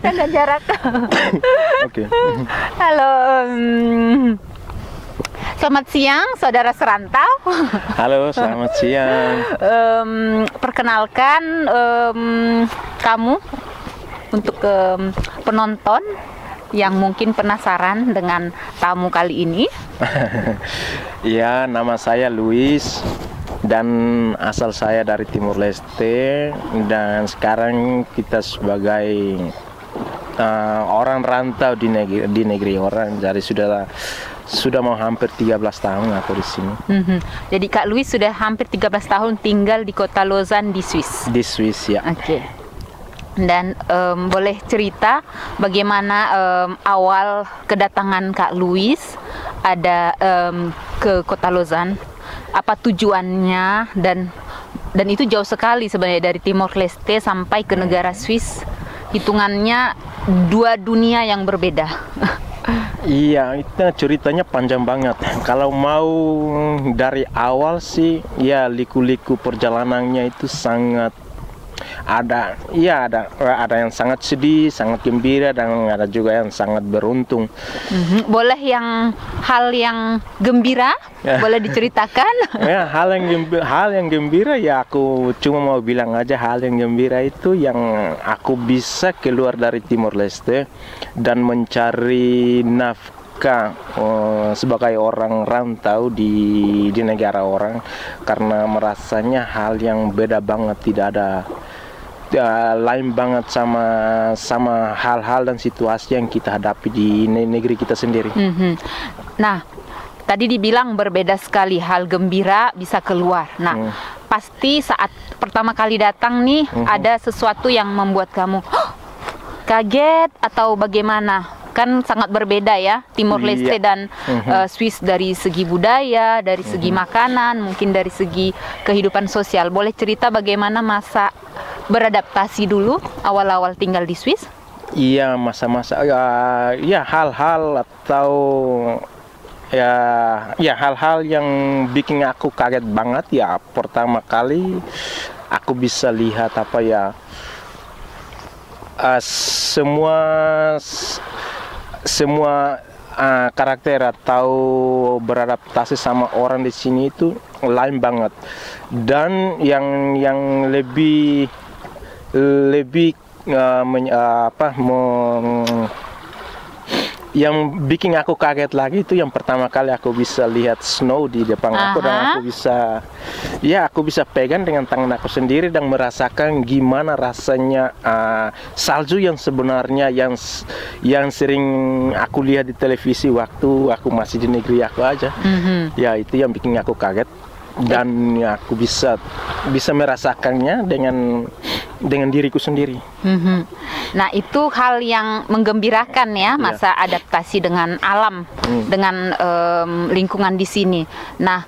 Jaga jarak. Oke. Halo. Selamat siang, saudara serantau. Halo, selamat siang. Perkenalkan kamu untuk penonton yang mungkin penasaran dengan tamu kali ini. Ya, nama saya Luis dan asal saya dari Timur Leste, dan sekarang kita sebagai orang rantau di negeri orang. Jadi sudah mau hampir 13 tahun aku di sini. Jadi Kak Luis sudah hampir 13 tahun tinggal di kota Lausanne di Swiss. Di Swiss, ya. Oke. Dan boleh cerita bagaimana awal kedatangan Kak Luis ada ke kota Lausanne? Apa tujuannya, dan itu jauh sekali sebenarnya dari Timor Leste sampai ke negara Swiss. Hitungannya dua dunia yang berbeda. Iya, itu ceritanya panjang banget. Kalau mau dari awal sih, ya liku-liku perjalanannya itu sangat ada yang sangat sedih, sangat gembira, dan ada juga yang sangat beruntung. Boleh hal yang gembira boleh diceritakan? Ya, hal yang gembira ya aku cuma mau bilang aja, hal yang gembira itu yang aku bisa keluar dari Timor Leste dan mencari nafkah sebagai orang rantau di negara orang, karena merasanya hal yang beda banget, tidak ada lain banget sama hal-hal dan situasi yang kita hadapi di negeri kita sendiri. Nah, tadi dibilang berbeda sekali, hal gembira bisa keluar. Nah, pasti saat pertama kali datang nih ada sesuatu yang membuat kamu kaget atau bagaimana? Kan sangat berbeda ya, Timor Leste dan Swiss dari segi budaya, dari segi makanan, mungkin dari segi kehidupan sosial. Boleh cerita bagaimana masa beradaptasi dulu awal-awal tinggal di Swiss? Iya, masa-masa ya hal-hal atau ya hal-hal yang bikin aku kaget banget ya. Pertama kali aku bisa lihat semua karakter atau beradaptasi sama orang di sini itu lain banget, dan yang lebih yang bikin aku kaget lagi itu yang pertama kali aku bisa lihat snow di depan aku, dan aku bisa pegang dengan tangan aku sendiri dan merasakan gimana rasanya salju yang sebenarnya yang sering aku lihat di televisi waktu aku masih di negeri aku aja. Ya, itu yang bikin aku kaget, dan aku bisa merasakannya dengan diriku sendiri. Nah, itu hal yang menggembirakan ya, masa adaptasi dengan alam, dengan lingkungan di sini. Nah,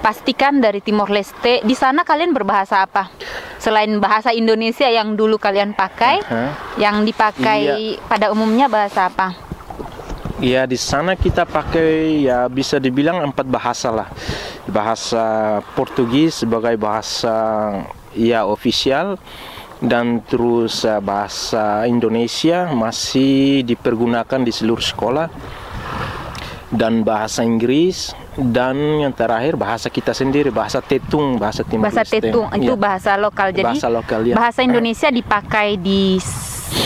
pastikan dari Timor Leste, di sana kalian berbahasa apa? Selain bahasa Indonesia yang dulu kalian pakai, yang dipakai pada umumnya bahasa apa? Ya, di sana kita pakai ya bisa dibilang 4 bahasa lah. Bahasa Portugis sebagai bahasa ya ofisial, dan terus bahasa Indonesia masih dipergunakan di seluruh sekolah, dan bahasa Inggris, dan yang terakhir bahasa kita sendiri, bahasa Tetung, bahasa Timor Leste. Bahasa Tetung itu bahasa lokal. Jadi bahasa lokal, ya. Bahasa Indonesia dipakai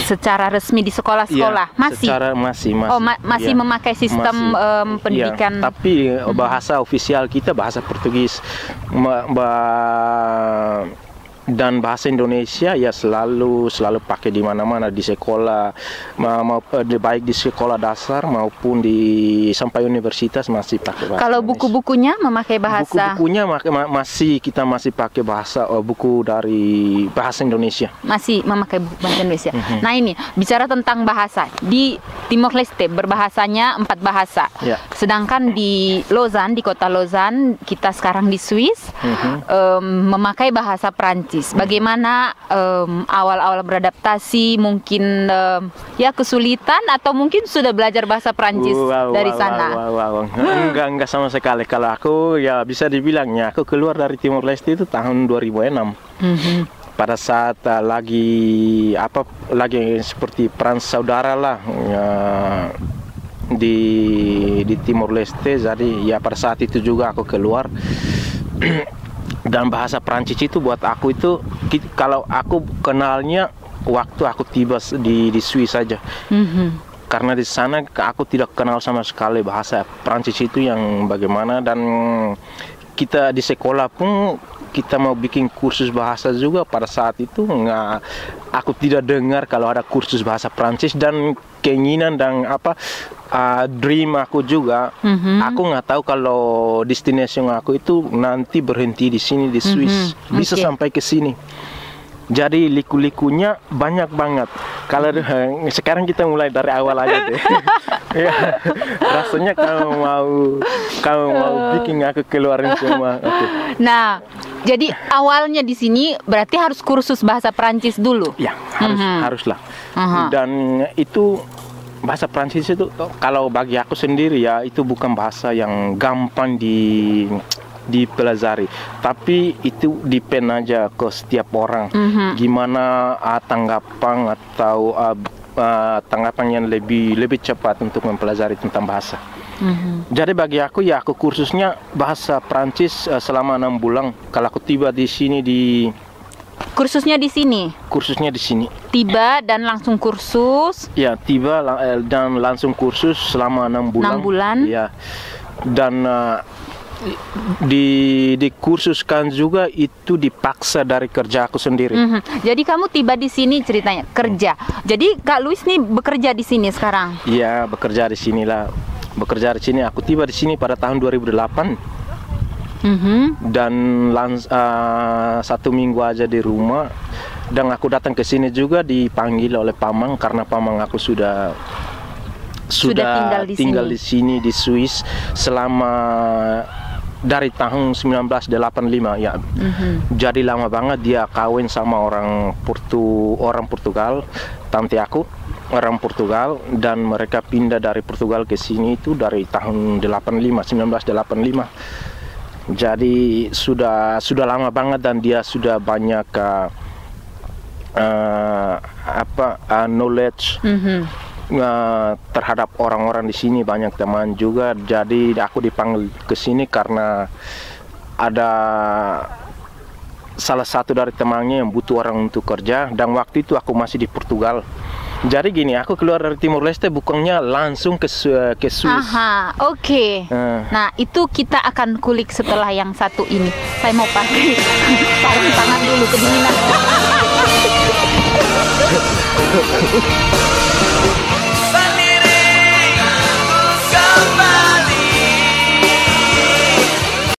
secara resmi di sekolah-sekolah, masih. Masih memakai sistem pendidikan. Tapi bahasa ofisial kita bahasa Portugis. Dan bahasa Indonesia ya selalu pakai di mana-mana, di sekolah, baik di sekolah dasar maupun sampai universitas masih pakai bahasa. Kalau buku-bukunya memakai bahasa? Buku-bukunya kita masih pakai buku dari bahasa Indonesia. Masih memakai bahasa Indonesia. Nah, ini bicara tentang bahasa. Di Timor Leste berbahasanya 4 bahasa. Sedangkan di Lausanne, di kota Lausanne, kita sekarang di Swiss, memakai bahasa Prancis. Prancis. Bagaimana awal-awal beradaptasi, mungkin ya kesulitan atau mungkin sudah belajar bahasa Prancis dari sana? Enggak sama sekali. Kalau aku ya bisa dibilangnya aku keluar dari Timor Leste itu tahun 2006. Pada saat lagi seperti perang saudara lah ya, di Timor Leste. Jadi ya pada saat itu juga aku keluar. Dan bahasa Prancis itu buat aku itu, kalau aku kenalnya waktu aku tiba di Swiss saja. Karena di sana aku tidak kenal sama sekali bahasa Prancis itu yang bagaimana. Dan kita di sekolah pun kita mau bikin kursus bahasa juga, pada saat itu aku tidak dengar kalau ada kursus bahasa Prancis. Dan keinginan dan dream aku juga, aku nggak tahu kalau destination aku itu nanti berhenti di sini di Swiss, bisa sampai ke sini. Jadi liku-likunya banyak banget. Kalau sekarang kita mulai dari awal aja deh. Ya, rasanya kamu mau bikin aku keluarin semua. Nah, jadi awalnya di sini berarti harus kursus bahasa Prancis dulu. Ya, haruslah. Dan itu bahasa Prancis itu kalau bagi aku sendiri ya itu bukan bahasa yang gampang dipelajari, tapi itu depend aja ke setiap orang gimana tanggapan atau tanggapan yang lebih cepat untuk mempelajari tentang bahasa. Jadi bagi aku ya aku kursusnya bahasa Prancis selama 6 bulan. Kalau aku tiba di sini kursusnya di sini. Kursusnya di sini. Tiba dan langsung kursus. Ya, tiba dan langsung kursus selama 6 bulan. 6 bulan. Ya. Dan dikursuskan juga itu dipaksa dari kerja aku sendiri. Jadi kamu tiba di sini ceritanya kerja. Jadi Kak Luis nih bekerja di sini sekarang. Iya, bekerja di sinilah. Bekerja di sini. Aku tiba di sini pada tahun 2008. Dan 1 minggu aja di rumah. Dan aku datang ke sini juga dipanggil oleh Pamang karena Pamang aku sudah tinggal di sini di Swiss selama dari tahun 1985 ya. Jadi lama banget. Dia kawin sama orang Portugal, tante aku orang Portugal, dan mereka pindah dari Portugal ke sini itu dari tahun 1985. Jadi sudah lama banget dan dia sudah banyak knowledge terhadap orang-orang di sini, banyak teman juga. Jadi aku dipanggil ke sini karena ada salah satu dari temannya yang butuh orang untuk kerja, dan waktu itu aku masih di Portugal. Jadi gini, aku keluar dari Timor Leste bukannya langsung ke Swiss. Oke. Nah, itu kita akan kulik setelah yang satu ini. Saya mau pakai sarung tangan dulu kedinginan.